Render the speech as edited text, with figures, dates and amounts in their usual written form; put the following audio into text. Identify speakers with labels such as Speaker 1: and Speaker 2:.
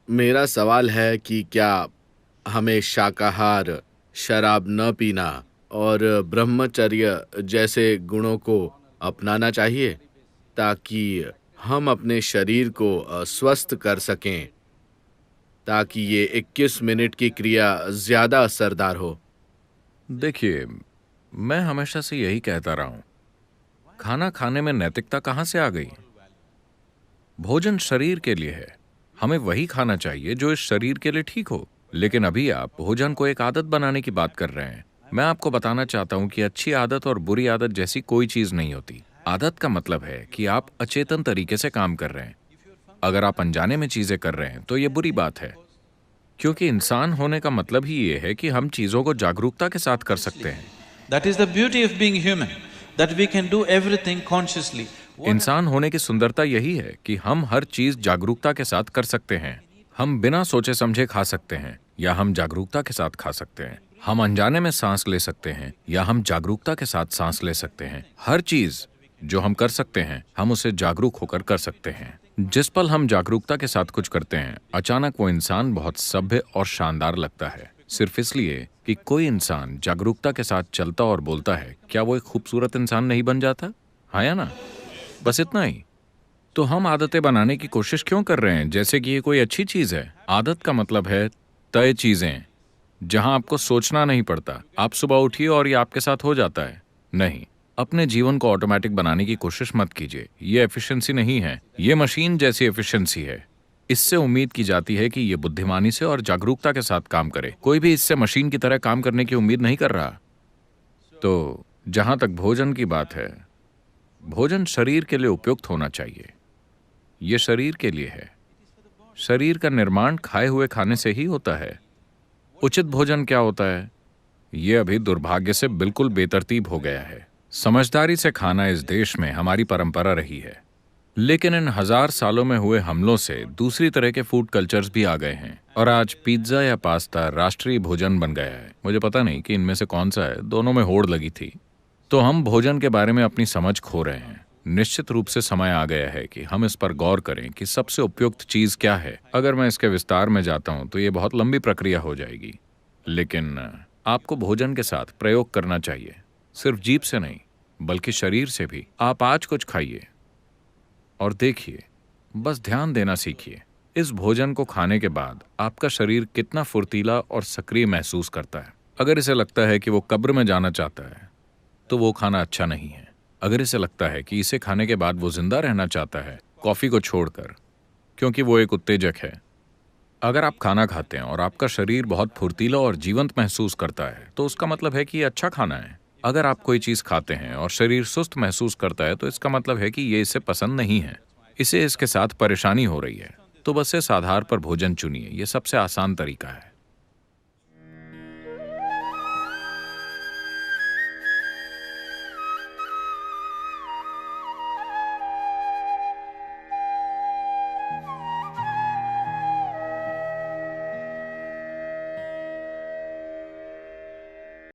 Speaker 1: मेरा सवाल है कि क्या हमें शाकाहार, शराब न पीना और ब्रह्मचर्य जैसे गुणों को अपनाना चाहिए ताकि हम अपने शरीर को स्वस्थ कर सकें, ताकि ये 21 मिनट की क्रिया ज़्यादा असरदार हो?
Speaker 2: देखिए, मैं हमेशा से यही कहता रहा हूं, खाना खाने में नैतिकता कहां से आ गई? भोजन शरीर के लिए है। हमें वही खाना चाहिए जो इस शरीर के लिए ठीक हो। लेकिन अभी आप भोजन को एक आदत बनाने की बात कर रहे हैं। मैं आपको बताना चाहता हूं कि अच्छी आदत और बुरी आदत जैसी कोई चीज नहीं होती। आदत का मतलब है कि आप अचेतन तरीके से काम कर रहे हैं। अगर आप अनजाने में चीजें कर रहे हैं तो ये बुरी बात है, क्योंकि इंसान होने का मतलब ही ये है कि हम चीजों को जागरूकता के साथ कर सकते हैं।
Speaker 3: That is the beauty of being human, that we can do everything consciously.
Speaker 2: इंसान होने की सुंदरता यही है कि हम हर चीज जागरूकता के साथ कर सकते हैं। हम बिना सोचे समझे खा सकते हैं या हम जागरूकता के साथ खा सकते हैं। हम अनजाने में सांस ले सकते हैं या हम जागरूकता के साथ सांस ले सकते हैं। हर चीज जो हम कर सकते हैं, हम उसे जागरूक होकर कर सकते हैं। जिस पल हम जागरूकता के साथ कुछ करते हैं, अचानक वो इंसान बहुत सभ्य और शानदार लगता है। सिर्फ इसलिए कि कोई इंसान जागरूकता के साथ चलता और बोलता है, क्या वो एक खूबसूरत इंसान नहीं बन जाता? हाँ या ना? बस इतना ही। तो हम आदतें बनाने की कोशिश क्यों कर रहे हैं जैसे कि ये कोई अच्छी चीज है? आदत का मतलब है तय चीजें, जहां आपको सोचना नहीं पड़ता। आप सुबह उठिए और ये आपके साथ हो जाता है। नहीं, अपने जीवन को ऑटोमेटिक बनाने की कोशिश मत कीजिए। ये एफिशिएंसी नहीं है, ये मशीन जैसी एफिशिएंसी है। इससे उम्मीद की जाती है कि ये बुद्धिमानी से और जागरूकता के साथ काम करे। कोई भी इससे मशीन की तरह काम करने की उम्मीद नहीं कर रहा। तो जहां तक भोजन की बात है, भोजन शरीर के लिए उपयुक्त होना चाहिए। ये शरीर के लिए है। शरीर का निर्माण खाए हुए खाने से ही होता है। उचित भोजन क्या होता है? ये अभी दुर्भाग्य से बिल्कुल बेतरतीब हो गया है। समझदारी से खाना इस देश में हमारी परंपरा रही है, लेकिन इन 1000 सालों में हुए हमलों से दूसरी तरह के फूड कल्चर्स भी आ गए हैं और आज पिज्जा या पास्ता राष्ट्रीय भोजन बन गया है। मुझे पता नहीं कि इनमें से कौन सा है, दोनों में होड़ लगी थी। तो हम भोजन के बारे में अपनी समझ खो रहे हैं। निश्चित रूप से समय आ गया है कि हम इस पर गौर करें कि सबसे उपयुक्त चीज क्या है। अगर मैं इसके विस्तार में जाता हूं तो ये बहुत लंबी प्रक्रिया हो जाएगी, लेकिन आपको भोजन के साथ प्रयोग करना चाहिए, सिर्फ जीभ से नहीं बल्कि शरीर से भी। आप आज कुछ खाइए और देखिए, बस ध्यान देना सीखिए। इस भोजन को खाने के बाद आपका शरीर कितना फुर्तीला और सक्रिय महसूस करता है। अगर इसे लगता है कि वो कब्र में जाना चाहता है तो वो खाना अच्छा नहीं है। अगर इसे लगता है कि इसे खाने के बाद वो जिंदा रहना चाहता है, कॉफी को छोड़कर, क्योंकि वो एक उत्तेजक है। अगर आप खाना खाते हैं और आपका शरीर बहुत फुर्तीला और जीवंत महसूस करता है तो उसका मतलब है कि ये अच्छा खाना है। अगर आप कोई चीज खाते हैं और शरीर सुस्त महसूस करता है तो इसका मतलब है कि ये इसे पसंद नहीं है, इसे इसके साथ परेशानी हो रही है। तो बस इस आधार पर भोजन चुनिए। ये सबसे आसान तरीका है।